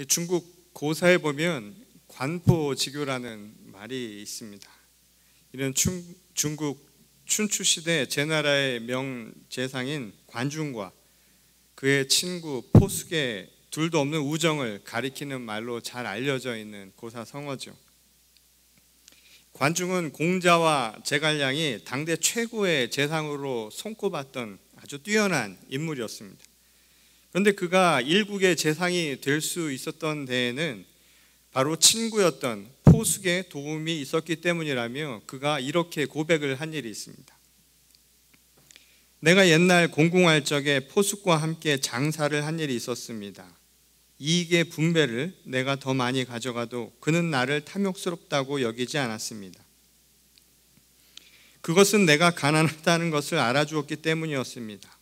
중국 고사에 보면 관포지교라는 말이 있습니다. 이런 중국 춘추 시대 제나라의 명재상인 관중과 그의 친구 포숙의 둘도 없는 우정을 가리키는 말로 잘 알려져 있는 고사성어죠. 관중은 공자와 제갈량이 당대 최고의 재상으로 손꼽았던 아주 뛰어난 인물이었습니다. 그런데 그가 일국의 재상이 될 수 있었던 데에는 바로 친구였던 포숙의 도움이 있었기 때문이라며 그가 이렇게 고백을 한 일이 있습니다. 내가 옛날 공궁할 적에 포숙과 함께 장사를 한 일이 있었습니다. 이익의 분배를 내가 더 많이 가져가도 그는 나를 탐욕스럽다고 여기지 않았습니다. 그것은 내가 가난하다는 것을 알아주었기 때문이었습니다.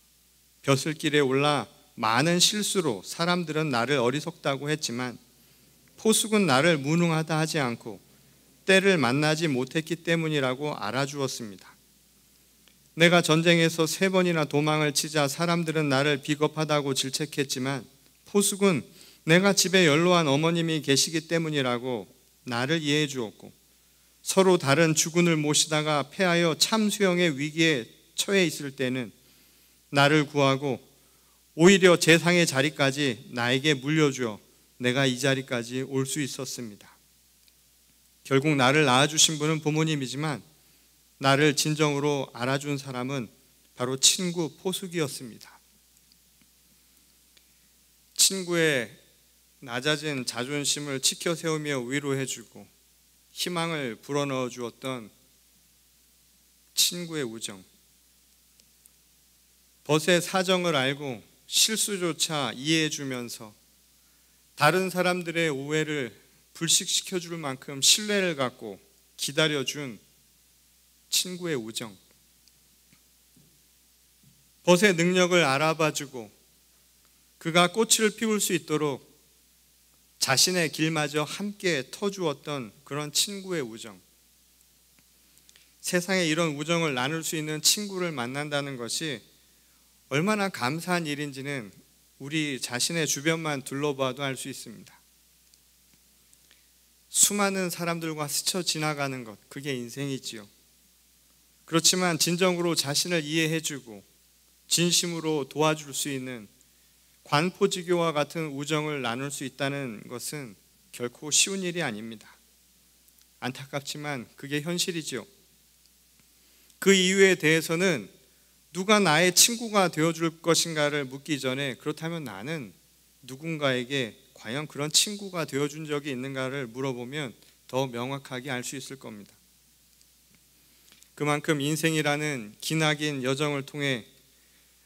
벼슬길에 올라 많은 실수로 사람들은 나를 어리석다고 했지만 포숙은 나를 무능하다 하지 않고 때를 만나지 못했기 때문이라고 알아주었습니다. 내가 전쟁에서 3번이나 도망을 치자 사람들은 나를 비겁하다고 질책했지만 포숙은 내가 집에 연로한 어머님이 계시기 때문이라고 나를 이해해 주었고, 서로 다른 주군을 모시다가 패하여 참수형의 위기에 처해 있을 때는 나를 구하고 오히려 재상의 자리까지 나에게 물려주어 내가 이 자리까지 올 수 있었습니다. 결국 나를 낳아주신 분은 부모님이지만 나를 진정으로 알아준 사람은 바로 친구 포숙이었습니다. 친구의 낮아진 자존심을 지켜 세우며 위로해주고 희망을 불어넣어 주었던 친구의 우정. 벗의 사정을 알고 실수조차 이해해 주면서 다른 사람들의 오해를 불식시켜 줄 만큼 신뢰를 갖고 기다려준 친구의 우정. 벗의 능력을 알아봐주고 그가 꽃을 피울 수 있도록 자신의 길마저 함께 터주었던 그런 친구의 우정. 세상에 이런 우정을 나눌 수 있는 친구를 만난다는 것이 얼마나 감사한 일인지는 우리 자신의 주변만 둘러봐도 알 수 있습니다. 수많은 사람들과 스쳐 지나가는 것, 그게 인생이지요. 그렇지만 진정으로 자신을 이해해주고 진심으로 도와줄 수 있는 관포지교와 같은 우정을 나눌 수 있다는 것은 결코 쉬운 일이 아닙니다. 안타깝지만 그게 현실이죠. 그 이유에 대해서는 누가 나의 친구가 되어줄 것인가를 묻기 전에 그렇다면 나는 누군가에게 과연 그런 친구가 되어준 적이 있는가를 물어보면 더 명확하게 알 수 있을 겁니다. 그만큼 인생이라는 기나긴 여정을 통해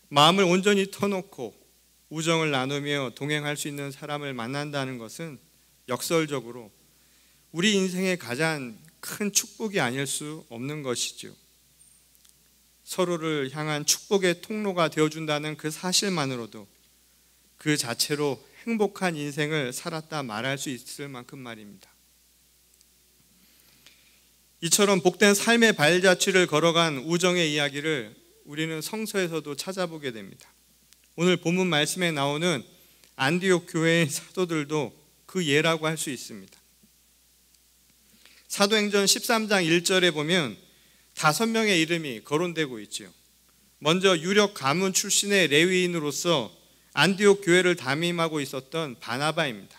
마음을 온전히 터놓고 우정을 나누며 동행할 수 있는 사람을 만난다는 것은 역설적으로 우리 인생의 가장 큰 축복이 아닐 수 없는 것이죠. 서로를 향한 축복의 통로가 되어준다는 그 사실만으로도 그 자체로 행복한 인생을 살았다 말할 수 있을 만큼 말입니다. 이처럼 복된 삶의 발자취를 걸어간 우정의 이야기를 우리는 성서에서도 찾아보게 됩니다. 오늘 본문 말씀에 나오는 안디옥 교회의 사도들도 그 예라고 할 수 있습니다. 사도행전 13장 1절에 보면 5명의 이름이 거론되고 있죠. 먼저 유력 가문 출신의 레위인으로서 안디옥 교회를 담임하고 있었던 바나바입니다.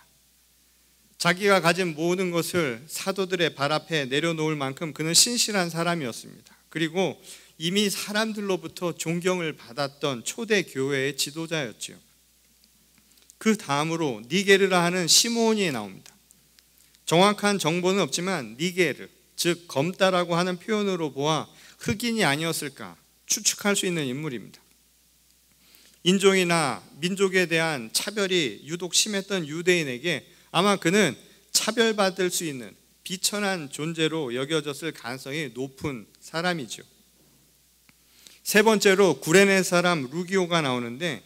자기가 가진 모든 것을 사도들의 발 앞에 내려놓을 만큼 그는 신실한 사람이었습니다. 그리고 이미 사람들로부터 존경을 받았던 초대 교회의 지도자였죠. 그 다음으로 니게르라 하는 시므온이 나옵니다. 정확한 정보는 없지만 니게르, 즉 검다라고 하는 표현으로 보아 흑인이 아니었을까 추측할 수 있는 인물입니다. 인종이나 민족에 대한 차별이 유독 심했던 유대인에게 아마 그는 차별받을 수 있는 비천한 존재로 여겨졌을 가능성이 높은 사람이죠. 세 번째로 구레네 사람 루기오가 나오는데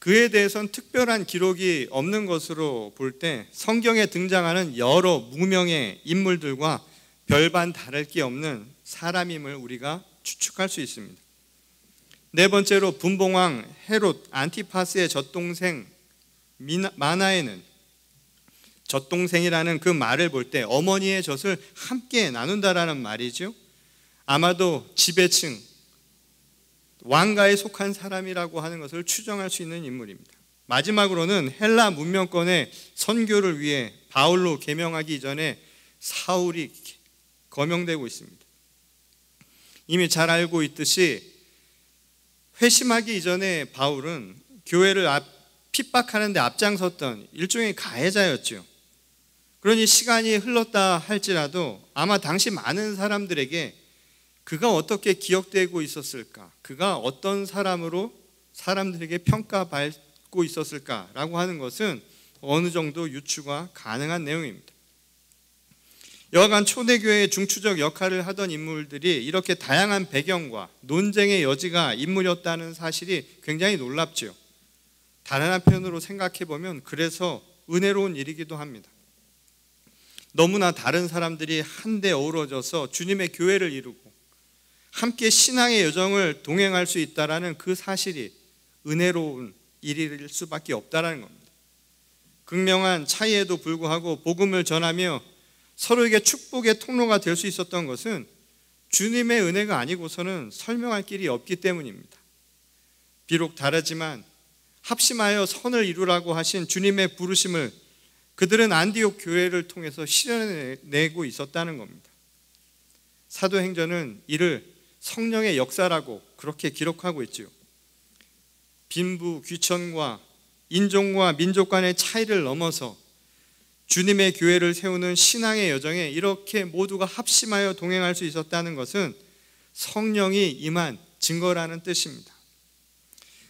그에 대해서는 특별한 기록이 없는 것으로 볼 때 성경에 등장하는 여러 무명의 인물들과 별반 다를 게 없는 사람임을 우리가 추측할 수 있습니다. 네 번째로 분봉왕 헤롯 안티파스의 젖동생 마나에는 젖동생이라는 그 말을 볼 때 어머니의 젖을 함께 나눈다라는 말이죠. 아마도 지배층, 왕가에 속한 사람이라고 하는 것을 추정할 수 있는 인물입니다. 마지막으로는 헬라 문명권의 선교를 위해 바울로 계명하기 이전에 사울이 거명되고 있습니다. 이미 잘 알고 있듯이 회심하기 이전에 바울은 교회를 핍박하는 데 앞장섰던 일종의 가해자였죠. 그러니 시간이 흘렀다 할지라도 아마 당시 많은 사람들에게 그가 어떻게 기억되고 있었을까, 그가 어떤 사람으로 사람들에게 평가받고 있었을까라고 하는 것은 어느 정도 유추가 가능한 내용입니다. 여하간 초대교회의 중추적 역할을 하던 인물들이 이렇게 다양한 배경과 논쟁의 여지가 인물이었다는 사실이 굉장히 놀랍죠. 다른 한편으로 생각해 보면 그래서 은혜로운 일이기도 합니다. 너무나 다른 사람들이 한데 어우러져서 주님의 교회를 이루고 함께 신앙의 여정을 동행할 수 있다라는 그 사실이 은혜로운 일일 수밖에 없다라는 겁니다. 극명한 차이에도 불구하고 복음을 전하며 서로에게 축복의 통로가 될 수 있었던 것은 주님의 은혜가 아니고서는 설명할 길이 없기 때문입니다. 비록 다르지만 합심하여 선을 이루라고 하신 주님의 부르심을 그들은 안디옥 교회를 통해서 실현해내고 있었다는 겁니다. 사도행전은 이를 성령의 역사라고 그렇게 기록하고 있지요. 빈부, 귀천과 인종과 민족 간의 차이를 넘어서 주님의 교회를 세우는 신앙의 여정에 이렇게 모두가 합심하여 동행할 수 있었다는 것은 성령이 임한 증거라는 뜻입니다.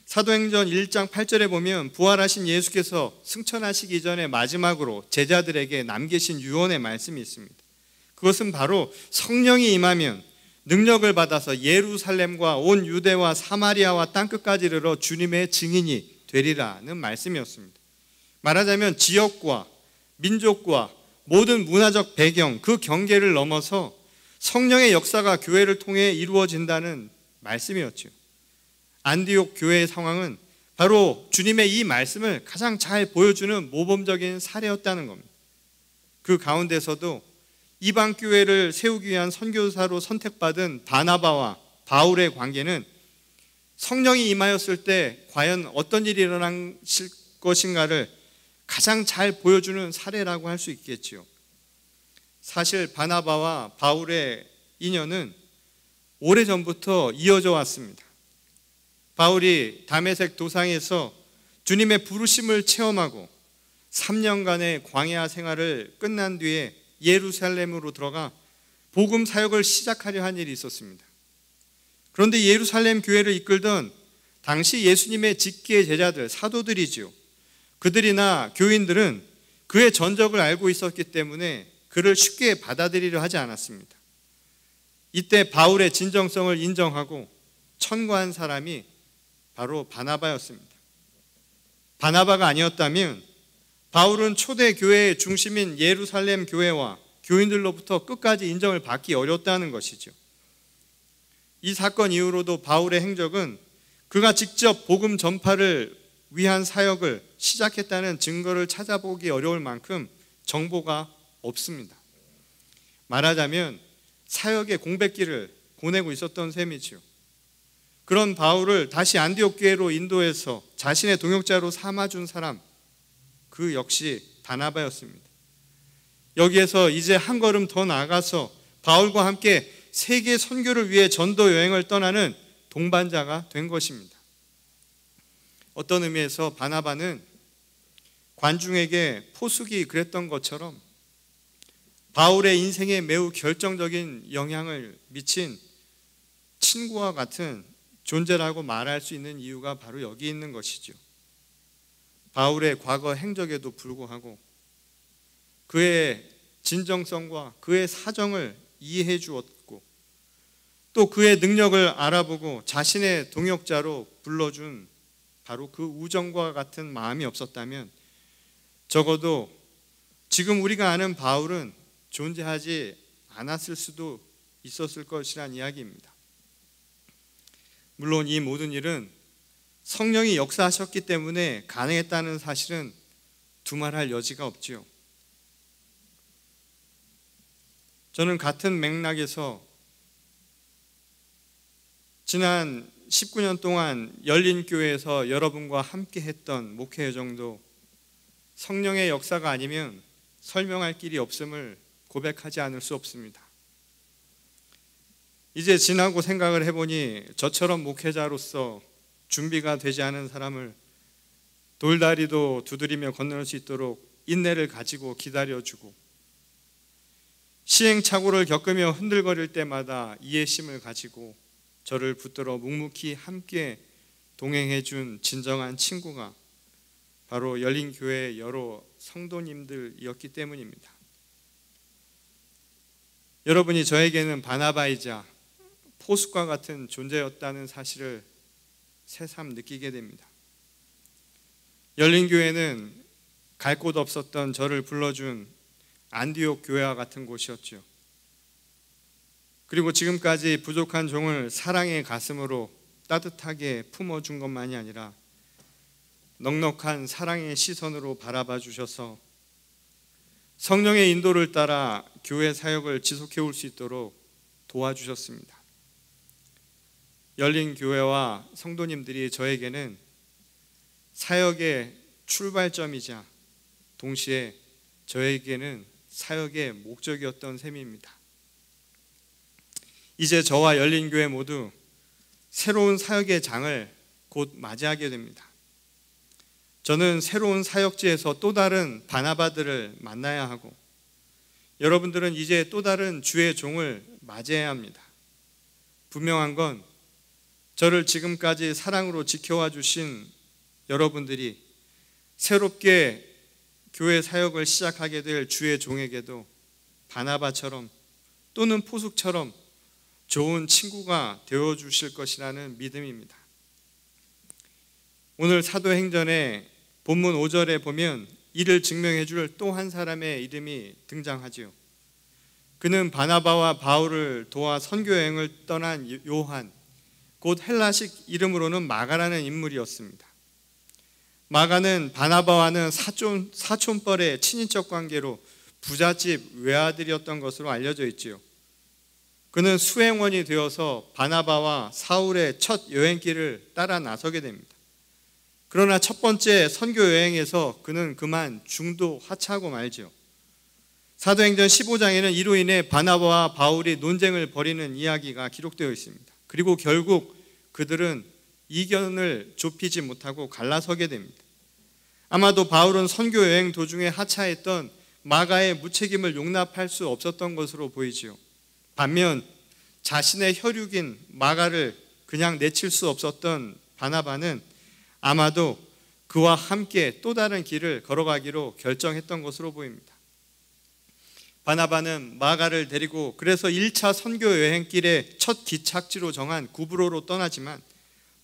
사도행전 1장 8절에 보면 부활하신 예수께서 승천하시기 전에 마지막으로 제자들에게 남기신 유언의 말씀이 있습니다. 그것은 바로 성령이 임하면 능력을 받아서 예루살렘과 온 유대와 사마리아와 땅끝까지 이르러 주님의 증인이 되리라는 말씀이었습니다. 말하자면 지역과 민족과 모든 문화적 배경, 그 경계를 넘어서 성령의 역사가 교회를 통해 이루어진다는 말씀이었죠. 안디옥 교회의 상황은 바로 주님의 이 말씀을 가장 잘 보여주는 모범적인 사례였다는 겁니다. 그 가운데서도 이방 교회를 세우기 위한 선교사로 선택받은 바나바와 바울의 관계는 성령이 임하였을 때 과연 어떤 일이 일어날 것인가를 가장 잘 보여주는 사례라고 할 수 있겠지요. 사실 바나바와 바울의 인연은 오래전부터 이어져 왔습니다. 바울이 다메섹 도상에서 주님의 부르심을 체험하고 3년간의 광야 생활을 끝난 뒤에 예루살렘으로 들어가 복음 사역을 시작하려 한 일이 있었습니다. 그런데 예루살렘 교회를 이끌던 당시 예수님의 직계 제자들, 사도들이지요. 그들이나 교인들은 그의 전적을 알고 있었기 때문에 그를 쉽게 받아들이려 하지 않았습니다. 이때 바울의 진정성을 인정하고 천거한 사람이 바로 바나바였습니다. 바나바가 아니었다면 바울은 초대 교회의 중심인 예루살렘 교회와 교인들로부터 끝까지 인정을 받기 어렵다는 것이죠. 이 사건 이후로도 바울의 행적은 그가 직접 복음 전파를 위한 사역을 시작했다는 증거를 찾아보기 어려울 만큼 정보가 없습니다. 말하자면 사역의 공백기를 보내고 있었던 셈이지요. 그런 바울을 다시 안디옥 교회로 인도해서 자신의 동역자로 삼아준 사람, 그 역시 바나바였습니다. 여기에서 이제 한 걸음 더 나아가서 바울과 함께 세계 선교를 위해 전도 여행을 떠나는 동반자가 된 것입니다. 어떤 의미에서 바나바는 관중에게 포수기 그랬던 것처럼 바울의 인생에 매우 결정적인 영향을 미친 친구와 같은 존재라고 말할 수 있는 이유가 바로 여기 있는 것이죠. 바울의 과거 행적에도 불구하고 그의 진정성과 그의 사정을 이해해 주었고 또 그의 능력을 알아보고 자신의 동역자로 불러준 바로 그 우정과 같은 마음이 없었다면 적어도 지금 우리가 아는 바울은 존재하지 않았을 수도 있었을 것이란 이야기입니다. 물론 이 모든 일은 성령이 역사하셨기 때문에 가능했다는 사실은 두말할 여지가 없지요. 저는 같은 맥락에서 지난 19년 동안 열린교회에서 여러분과 함께 했던 목회 여정도 성령의 역사가 아니면 설명할 길이 없음을 고백하지 않을 수 없습니다. 이제 지나고 생각을 해보니 저처럼 목회자로서 준비가 되지 않은 사람을 돌다리도 두드리며 건널 수 있도록 인내를 가지고 기다려주고, 시행착오를 겪으며 흔들거릴 때마다 이해심을 가지고 저를 붙들어 묵묵히 함께 동행해 준 진정한 친구가 바로 열린교회의 여러 성도님들이었기 때문입니다. 여러분이 저에게는 바나바이자 포숫과 같은 존재였다는 사실을 새삼 느끼게 됩니다. 열린교회는 갈 곳 없었던 저를 불러준 안디옥 교회와 같은 곳이었죠. 그리고 지금까지 부족한 종을 사랑의 가슴으로 따뜻하게 품어준 것만이 아니라 넉넉한 사랑의 시선으로 바라봐 주셔서 성령의 인도를 따라 교회 사역을 지속해 올 수 있도록 도와주셨습니다. 열린 교회와 성도님들이 저에게는 사역의 출발점이자 동시에 저에게는 사역의 목적이었던 셈입니다. 이제 저와 열린교회 모두 새로운 사역의 장을 곧 맞이하게 됩니다. 저는 새로운 사역지에서 또 다른 바나바들을 만나야 하고, 여러분들은 이제 또 다른 주의 종을 맞이해야 합니다. 분명한 건 저를 지금까지 사랑으로 지켜와 주신 여러분들이 새롭게 교회 사역을 시작하게 될 주의 종에게도 바나바처럼 또는 포숙처럼 좋은 친구가 되어주실 것이라는 믿음입니다. 오늘 사도행전의 본문 5절에 보면 이를 증명해 줄 또 한 사람의 이름이 등장하지요. 그는 바나바와 바울을 도와 선교여행을 떠난 요한, 곧 헬라식 이름으로는 마가라는 인물이었습니다. 마가는 바나바와는 사촌뻘의 친인척 관계로 부잣집 외아들이었던 것으로 알려져 있지요. 그는 수행원이 되어서 바나바와 사울의 첫 여행길을 따라 나서게 됩니다. 그러나 첫 번째 선교 여행에서 그는 그만 중도 하차하고 말지요. 사도행전 15장에는 이로 인해 바나바와 바울이 논쟁을 벌이는 이야기가 기록되어 있습니다. 그리고 결국 그들은 이견을 좁히지 못하고 갈라서게 됩니다. 아마도 바울은 선교 여행 도중에 하차했던 마가의 무책임을 용납할 수 없었던 것으로 보이지요. 반면 자신의 혈육인 마가를 그냥 내칠 수 없었던 바나바는 아마도 그와 함께 또 다른 길을 걸어가기로 결정했던 것으로 보입니다. 바나바는 마가를 데리고 그래서 1차 선교 여행길의 첫 기착지로 정한 구브로로 떠나지만,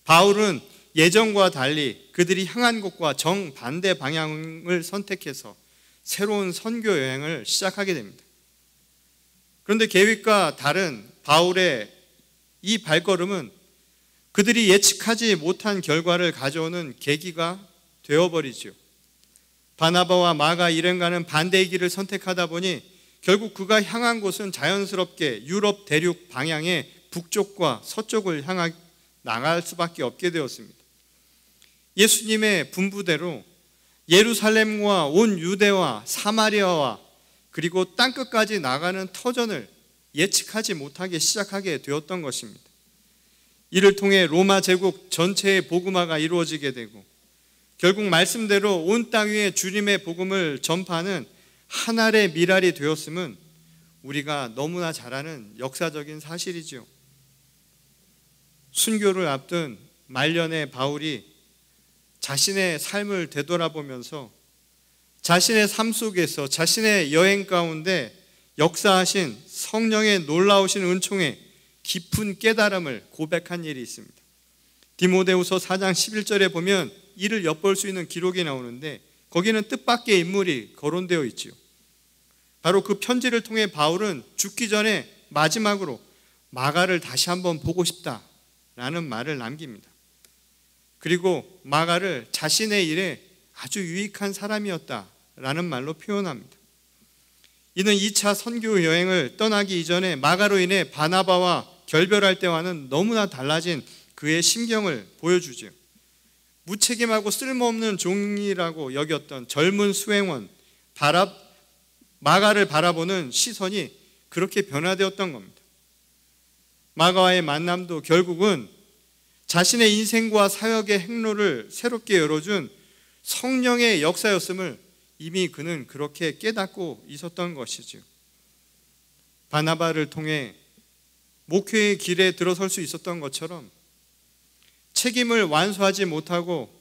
바울은 예정과 달리 그들이 향한 곳과 정반대 방향을 선택해서 새로운 선교 여행을 시작하게 됩니다. 그런데 계획과 다른 바울의 이 발걸음은 그들이 예측하지 못한 결과를 가져오는 계기가 되어버리죠. 바나바와 마가 일행과는 반대의 길을 선택하다 보니 결국 그가 향한 곳은 자연스럽게 유럽 대륙 방향의 북쪽과 서쪽을 향해 나갈 수밖에 없게 되었습니다. 예수님의 분부대로 예루살렘과 온 유대와 사마리아와 그리고 땅끝까지 나가는 터전을 예측하지 못하게 시작하게 되었던 것입니다. 이를 통해 로마 제국 전체의 복음화가 이루어지게 되고 결국 말씀대로 온 땅 위에 주님의 복음을 전파하는 하늘의 미랄이 되었음은 우리가 너무나 잘 아는 역사적인 사실이죠. 순교를 앞둔 말년의 바울이 자신의 삶을 되돌아보면서 자신의 삶 속에서 자신의 여행 가운데 역사하신 성령의 놀라우신 은총에 깊은 깨달음을 고백한 일이 있습니다. 디모데후서 4장 11절에 보면 이를 엿볼 수 있는 기록이 나오는데 거기는 뜻밖의 인물이 거론되어 있지요. 바로 그 편지를 통해 바울은 죽기 전에 마지막으로 마가를 다시 한번 보고 싶다라는 말을 남깁니다. 그리고 마가를 자신의 일에 아주 유익한 사람이었다라는 말로 표현합니다. 이는 2차 선교 여행을 떠나기 이전에 마가로 인해 바나바와 결별할 때와는 너무나 달라진 그의 심경을 보여주죠. 무책임하고 쓸모없는 종이라고 여겼던 젊은 수행원 마가를 바라보는 시선이 그렇게 변화되었던 겁니다. 마가와의 만남도 결국은 자신의 인생과 사역의 행로를 새롭게 열어준 성령의 역사였음을 이미 그는 그렇게 깨닫고 있었던 것이죠. 바나바를 통해 목회의 길에 들어설 수 있었던 것처럼 책임을 완수하지 못하고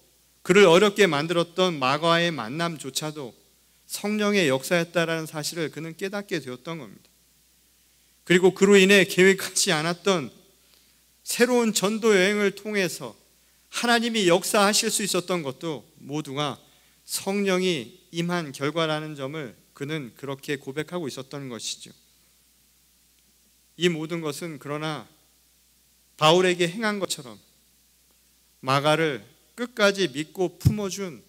그를 어렵게 만들었던 마가와의 만남조차도 성령의 역사였다라는 사실을 그는 깨닫게 되었던 겁니다. 그리고 그로 인해 계획하지 않았던 새로운 전도 여행을 통해서 하나님이 역사하실 수 있었던 것도 모두가 성령이 임한 결과라는 점을 그는 그렇게 고백하고 있었던 것이죠. 이 모든 것은 그러나 바울에게 행한 것처럼 마가를 끝까지 믿고 품어준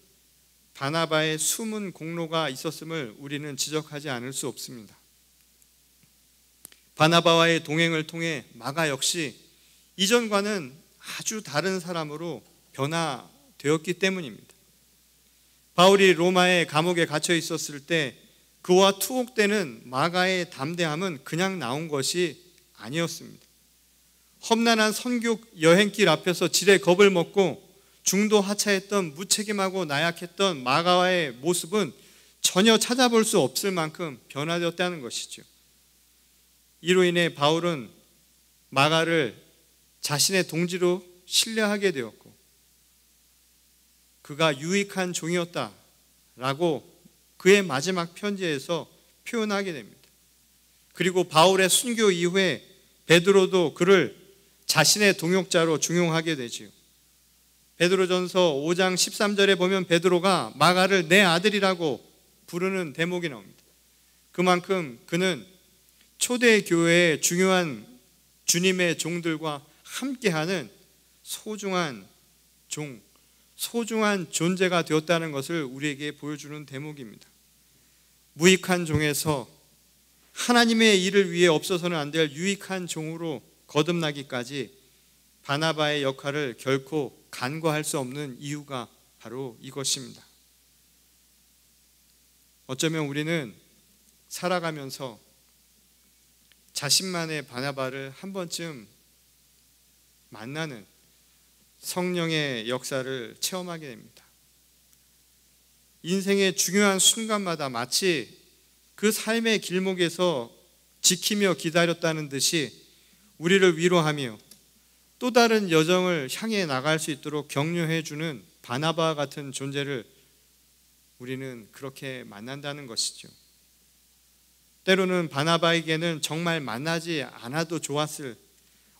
바나바의 숨은 공로가 있었음을 우리는 지적하지 않을 수 없습니다. 바나바와의 동행을 통해 마가 역시 이전과는 아주 다른 사람으로 변화되었기 때문입니다. 바울이 로마의 감옥에 갇혀 있었을 때 그와 투옥되는 마가의 담대함은 그냥 나온 것이 아니었습니다. 험난한 선교 여행길 앞에서 지레 겁을 먹고 중도 하차했던 무책임하고 나약했던 마가와의 모습은 전혀 찾아볼 수 없을 만큼 변화되었다는 것이죠. 이로 인해 바울은 마가를 자신의 동지로 신뢰하게 되었고 그가 유익한 종이었다라고 그의 마지막 편지에서 표현하게 됩니다. 그리고 바울의 순교 이후에 베드로도 그를 자신의 동역자로 중용하게 되지요. 베드로전서 5장 13절에 보면 베드로가 마가를 내 아들이라고 부르는 대목이 나옵니다. 그만큼 그는 초대 교회의 중요한 주님의 종들과 함께하는 소중한 종, 소중한 존재가 되었다는 것을 우리에게 보여주는 대목입니다. 무익한 종에서 하나님의 일을 위해 없어서는 안 될 유익한 종으로 거듭나기까지 바나바의 역할을 결코 간과할 수 없는 이유가 바로 이것입니다. 어쩌면 우리는 살아가면서 자신만의 바나바를 한 번쯤 만나는 성령의 역사를 체험하게 됩니다. 인생의 중요한 순간마다 마치 그 삶의 길목에서 지키며 기다렸다는 듯이 우리를 위로하며 또 다른 여정을 향해 나갈 수 있도록 격려해주는 바나바 같은 존재를 우리는 그렇게 만난다는 것이죠. 때로는 바나바에게는 정말 만나지 않아도 좋았을,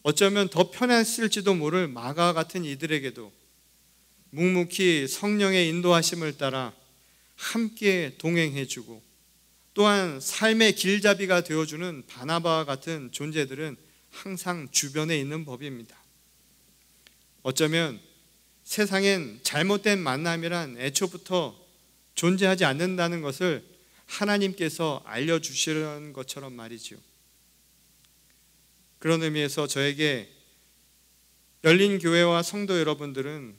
어쩌면 더 편했을지도 모를 마가 같은 이들에게도 묵묵히 성령의 인도하심을 따라 함께 동행해주고 또한 삶의 길잡이가 되어주는 바나바와 같은 존재들은 항상 주변에 있는 법입니다. 어쩌면 세상엔 잘못된 만남이란 애초부터 존재하지 않는다는 것을 하나님께서 알려주시려는 것처럼 말이죠. 그런 의미에서 저에게 열린 교회와 성도 여러분들은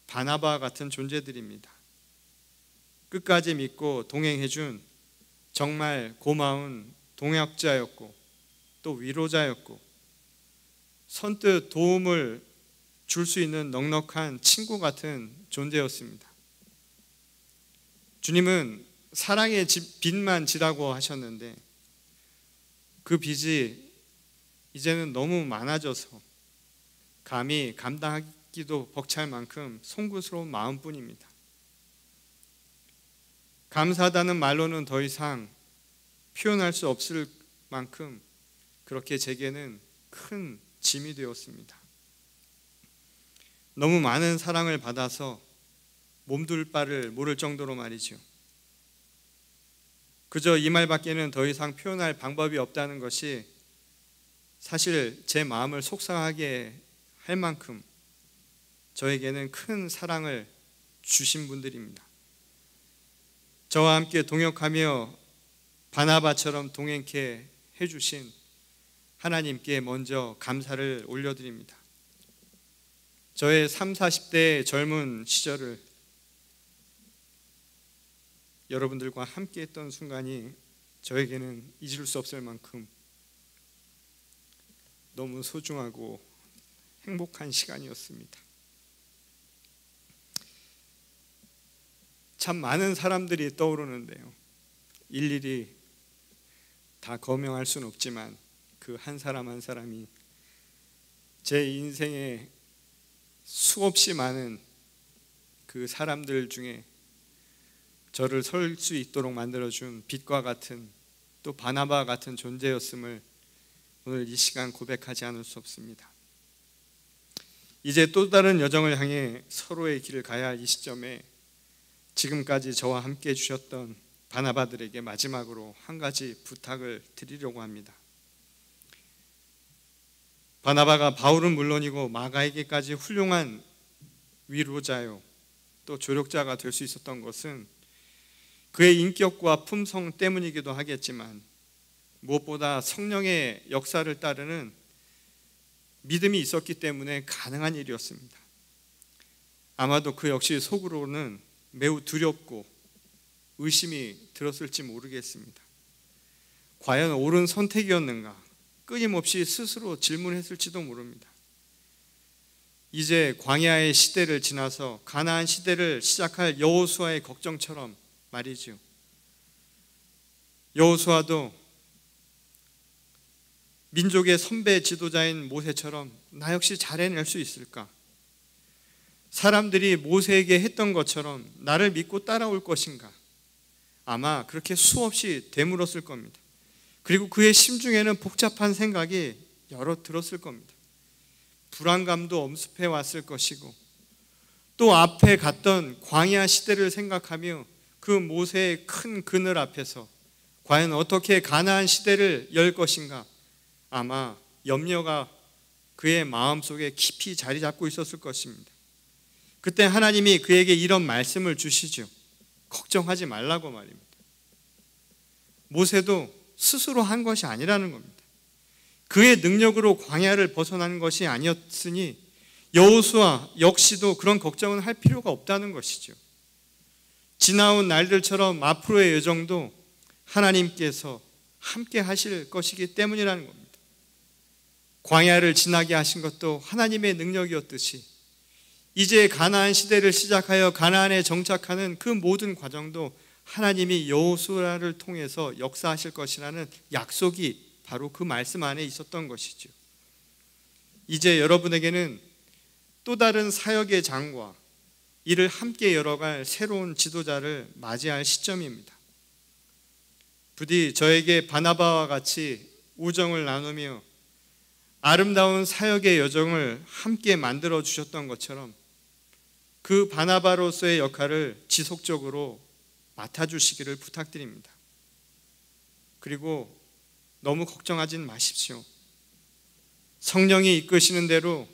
바나바 같은 존재들입니다. 끝까지 믿고 동행해준 정말 고마운 동역자였고 또 위로자였고 선뜻 도움을 줄 수 있는 넉넉한 친구 같은 존재였습니다. 주님은 사랑의 빚만 지라고 하셨는데 그 빚이 이제는 너무 많아져서 감히 감당하기도 벅찰 만큼 송구스러운 마음뿐입니다. 감사하다는 말로는 더 이상 표현할 수 없을 만큼 그렇게 제게는 큰 짐이 되었습니다. 너무 많은 사랑을 받아서 몸둘 바를 모를 정도로 말이죠. 그저 이 말밖에는 더 이상 표현할 방법이 없다는 것이 사실 제 마음을 속상하게 할 만큼 저에게는 큰 사랑을 주신 분들입니다. 저와 함께 동역하며 바나바처럼 동행케 해주신 하나님께 먼저 감사를 올려드립니다. 저의 30, 40대의 젊은 시절을 여러분들과 함께 했던 순간이 저에게는 잊을 수 없을 만큼 너무 소중하고 행복한 시간이었습니다. 참 많은 사람들이 떠오르는데요, 일일이 다 거명할 수는 없지만 그 한 사람 한 사람이 제 인생에 수없이 많은 그 사람들 중에 저를 설 수 있도록 만들어준 빛과 같은, 또 바나바 같은 존재였음을 오늘 이 시간 고백하지 않을 수 없습니다. 이제 또 다른 여정을 향해 서로의 길을 가야 할 이 시점에 지금까지 저와 함께 해주셨던 바나바들에게 마지막으로 한 가지 부탁을 드리려고 합니다. 바나바가 바울은 물론이고 마가에게까지 훌륭한 위로자요 또 조력자가 될 수 있었던 것은 그의 인격과 품성 때문이기도 하겠지만 무엇보다 성령의 역사를 따르는 믿음이 있었기 때문에 가능한 일이었습니다. 아마도 그 역시 속으로는 매우 두렵고 의심이 들었을지 모르겠습니다. 과연 옳은 선택이었는가? 끊임없이 스스로 질문했을지도 모릅니다. 이제 광야의 시대를 지나서 가나안 시대를 시작할 여호수아의 걱정처럼 말이죠. 여호수아도 민족의 선배 지도자인 모세처럼 나 역시 잘 해낼 수 있을까? 사람들이 모세에게 했던 것처럼 나를 믿고 따라올 것인가? 아마 그렇게 수없이 되물었을 겁니다. 그리고 그의 심중에는 복잡한 생각이 여러 들었을 겁니다. 불안감도 엄습해 왔을 것이고, 또 앞에 갔던 광야 시대를 생각하며 그 모세의 큰 그늘 앞에서 과연 어떻게 가나안 시대를 열 것인가, 아마 염려가 그의 마음속에 깊이 자리 잡고 있었을 것입니다. 그때 하나님이 그에게 이런 말씀을 주시죠. 걱정하지 말라고 말입니다. 모세도 스스로 한 것이 아니라는 겁니다. 그의 능력으로 광야를 벗어나는 것이 아니었으니 여호수아 역시도 그런 걱정은 할 필요가 없다는 것이죠. 지나온 날들처럼 앞으로의 여정도 하나님께서 함께 하실 것이기 때문이라는 겁니다. 광야를 지나게 하신 것도 하나님의 능력이었듯이 이제 가나안 시대를 시작하여 가나안에 정착하는 그 모든 과정도 하나님이 여호수아를 통해서 역사하실 것이라는 약속이 바로 그 말씀 안에 있었던 것이죠. 이제 여러분에게는 또 다른 사역의 장과 이를 함께 열어갈 새로운 지도자를 맞이할 시점입니다. 부디 저에게 바나바와 같이 우정을 나누며 아름다운 사역의 여정을 함께 만들어 주셨던 것처럼 그 바나바로서의 역할을 지속적으로 맡아주시기를 부탁드립니다. 그리고 너무 걱정하진 마십시오. 성령이 이끄시는 대로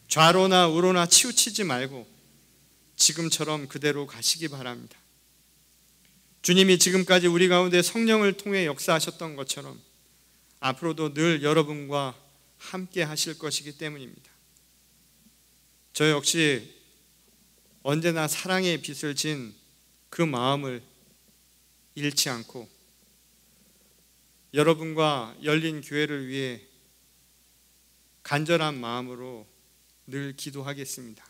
좌로나 우로나 치우치지 말고 지금처럼 그대로 가시기 바랍니다. 주님이 지금까지 우리 가운데 성령을 통해 역사하셨던 것처럼 앞으로도 늘 여러분과 함께 하실 것이기 때문입니다. 저 역시 언제나 사랑의 빛을 진 그 마음을 잃지 않고 여러분과 열린 교회를 위해 간절한 마음으로 늘 기도하겠습니다.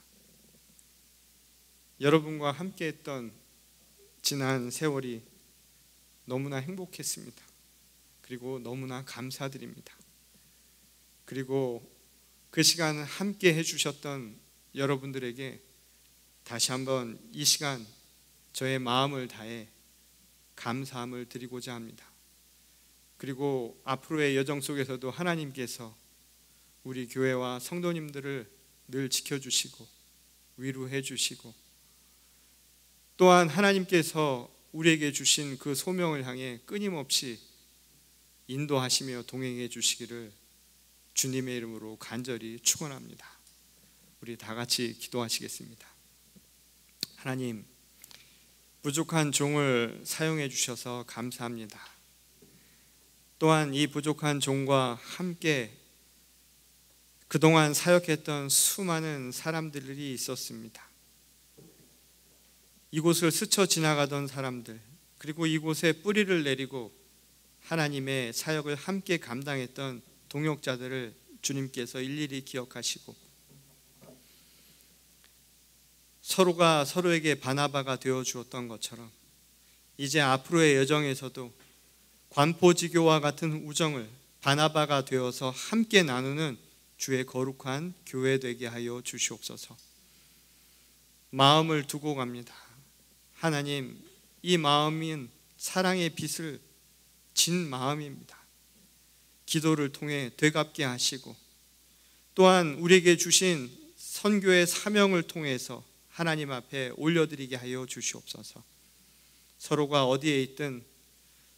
여러분과 함께 했던 지난 세월이 너무나 행복했습니다. 그리고 너무나 감사드립니다. 그리고 그 시간 함께 해주셨던 여러분들에게 다시 한번 이 시간 저의 마음을 다해 감사함을 드리고자 합니다. 그리고 앞으로의 여정 속에서도 하나님께서 우리 교회와 성도님들을 늘 지켜주시고 위로해 주시고 또한 하나님께서 우리에게 주신 그 소명을 향해 끊임없이 인도하시며 동행해 주시기를 주님의 이름으로 간절히 축원합니다. 우리 다 같이 기도하시겠습니다. 하나님, 부족한 종을 사용해 주셔서 감사합니다. 또한 이 부족한 종과 함께 그동안 사역했던 수많은 사람들이 있었습니다. 이곳을 스쳐 지나가던 사람들, 그리고 이곳에 뿌리를 내리고 하나님의 사역을 함께 감당했던 동역자들을 주님께서 일일이 기억하시고, 서로가 서로에게 바나바가 되어 주었던 것처럼 이제 앞으로의 여정에서도 관포지교와 같은 우정을 바나바가 되어서 함께 나누는 주의 거룩한 교회 되게 하여 주시옵소서. 마음을 두고 갑니다. 하나님, 이 마음은 사랑의 빛을 진 마음입니다. 기도를 통해 되갚게 하시고, 또한 우리에게 주신 선교의 사명을 통해서 하나님 앞에 올려드리게 하여 주시옵소서. 서로가 어디에 있든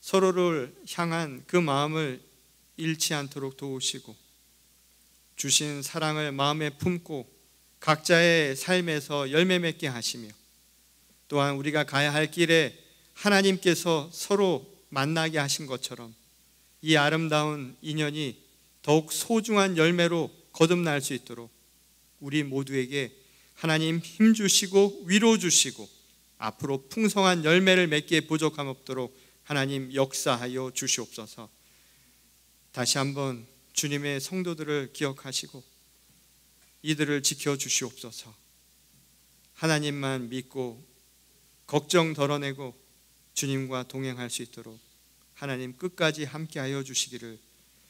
서로를 향한 그 마음을 잃지 않도록 도우시고, 주신 사랑을 마음에 품고 각자의 삶에서 열매 맺게 하시며, 또한 우리가 가야 할 길에 하나님께서 서로 만나게 하신 것처럼 이 아름다운 인연이 더욱 소중한 열매로 거듭날 수 있도록 우리 모두에게 하나님 힘 주시고 위로 주시고 앞으로 풍성한 열매를 맺기에 부족함 없도록 하나님 역사하여 주시옵소서. 다시 한번 주님의 성도들을 기억하시고 이들을 지켜주시옵소서. 하나님만 믿고 걱정 덜어내고 주님과 동행할 수 있도록 하나님 끝까지 함께하여 주시기를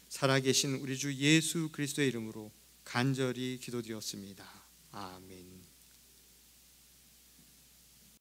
살아계신 우리 주 예수 그리스도의 이름으로 간절히 기도드렸습니다. 아멘.